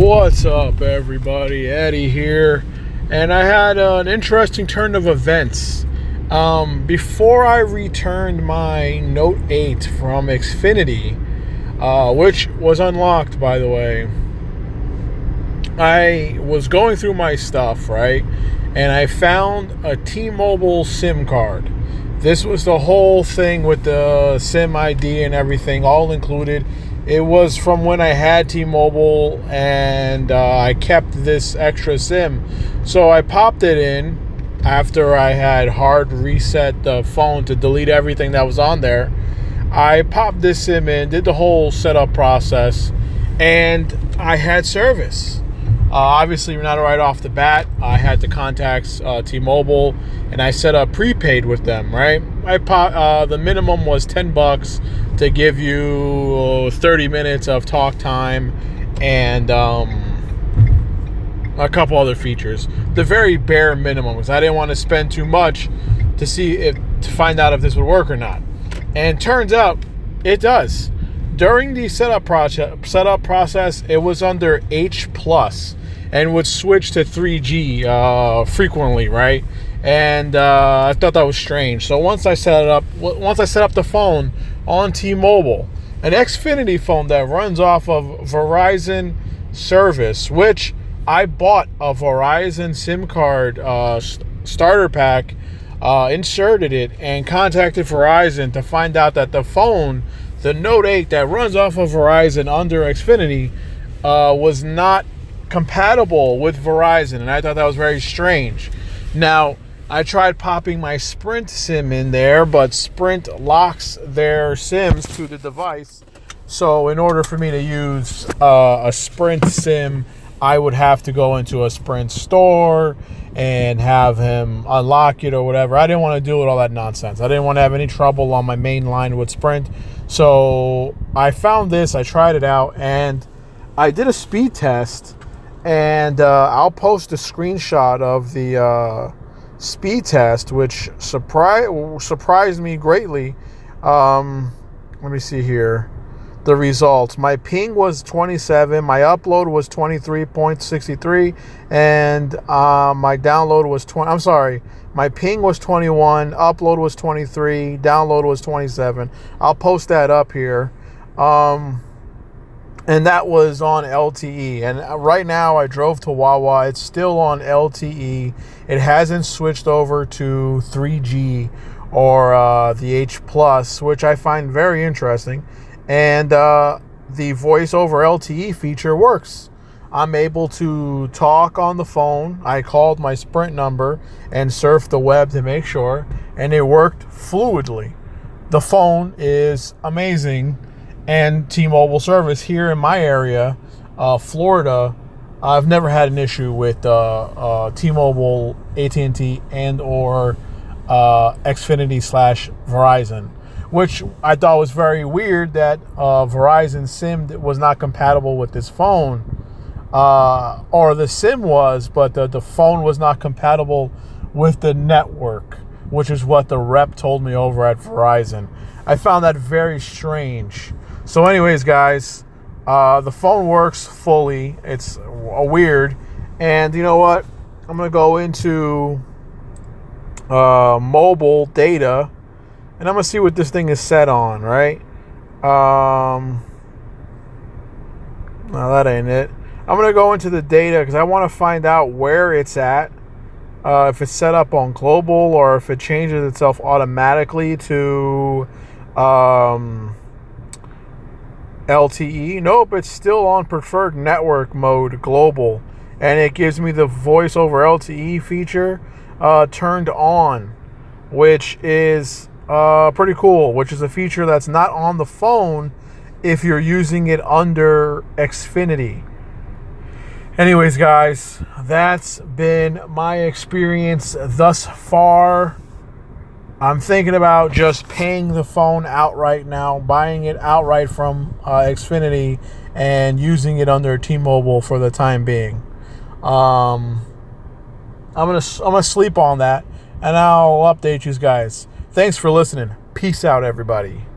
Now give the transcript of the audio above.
What's up, everybody? Eddie here, and I had an interesting turn of events. Before I returned my Note 8 from Xfinity, which was unlocked, by the way, I was going through my stuff, right? And I found a T-Mobile SIM card. This was the whole thing with the SIM ID and everything, all included. It was from when I had T-Mobile, and I kept this extra SIM. So I popped it in after I had hard reset the phone to delete everything that was on there. I popped this SIM in, did the whole setup process, and I had service. Obviously, not right off the bat. I had to contact T-Mobile, and I set up prepaid with them. Right, the minimum was $10 to give you 30 minutes of talk time and a couple other features. The very bare minimum, because I didn't want to spend too much to find out if this would work or not. And turns out it does. During the setup process, it was under H+ and would switch to 3G frequently, right? And I thought that was strange. So once I set up the phone on T-Mobile, an Xfinity phone that runs off of Verizon service, which I bought a Verizon SIM card starter pack, inserted it, and contacted Verizon to find out that the phone, the Note 8 that runs off of Verizon under Xfinity, was not compatible with Verizon, and I thought that was very strange. Now, I tried popping my Sprint SIM in there, but Sprint locks their SIMs to the device. So in order for me to use a Sprint SIM, I would have to go into a Sprint store and have him unlock it or whatever. I didn't want to deal with all that nonsense. I didn't want to have any trouble on my main line with Sprint. So I found this, I tried it out, and I did a speed test. And I'll post a screenshot of the speed test, which surprised me greatly. Let me see here. The results. My ping was 27. My upload was 23.63. And my download was 20. I'm sorry. My ping was 21. Upload was 23. Download was 27. I'll post that up here. And that was on LTE. And right now I drove to Wawa. It's still on LTE. It hasn't switched over to 3G or the H+, which I find very interesting. And the voice over LTE feature works. I'm able to talk on the phone. I called my Sprint number and surfed the web to make sure, and it worked fluidly. The phone is amazing. And T-Mobile service here in my area, Florida, I've never had an issue with T-Mobile, AT&T, and or Xfinity / Verizon, which I thought was very weird that Verizon SIM was not compatible with this phone, or the SIM was, but the phone was not compatible with the network, which is what the rep told me over at Verizon. I found that very strange. So anyways, guys, the phone works fully. It's weird. And you know what? I'm going to go into mobile data, and I'm going to see what this thing is set on, right? No, that ain't it. I'm going to go into the data because I want to find out where it's at, if it's set up on global or if it changes itself automatically to LTE. Nope, it's still on preferred network mode, global, and it gives me the voice over LTE feature turned on, which is pretty cool, which is a feature that's not on the phone if you're using it under Xfinity. Anyways, guys, that's been my experience thus far. I'm thinking about just paying the phone outright now, buying it outright from Xfinity and using it under T-Mobile for the time being. I'm gonna sleep on that, and I'll update you guys. Thanks for listening. Peace out, everybody.